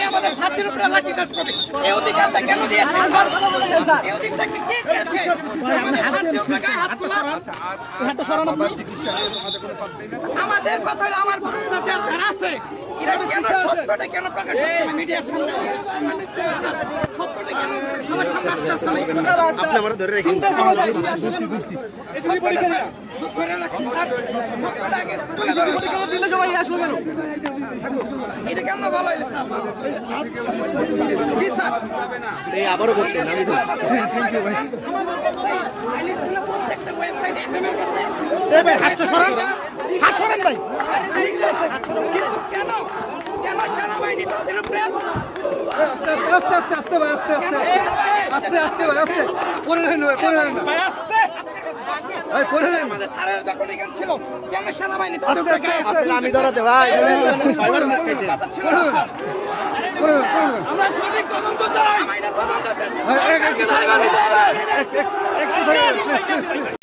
আমাদের ছাত্রের উপরে লাঠি চাষ করে এই অধিকারটা কেন দিয়েছে? এই অধিকারটা কি দিয়েছে? আমাদের কথা আমার যারা আছে এরা কেন সত্যটা কেন প্রকাশ করছে না মিডিয়ার সামনে? সত্যটা কেন সবার সামনে আসতেছে না? আপনি আমার ধরে রাখেন। এটা কেন ভালো হইলে স্যার? আবারও করতেন আমি প্রত্যেকটা ওয়েবসাইটে হাত ছড়ান ভাই। কেন কেন সেনাবাহিনী তাদের উপরে আস্তে আস্তে আস্তে আস্তে ভাই আস্তে আস্তে আস্তে আস্তে ভাই আস্তে পরে নেন ভাই পরে নেন ভাই আসতে ভাই পরে নেন আমাদের স্যারের দখলে কেন ছিল? কেন সেনাবাহিনী তাদের আস্তে উপরে আস্তে আস্তে আমি ধরাতে ভাই আমরা সঠিক তদন্ত চাই। একটু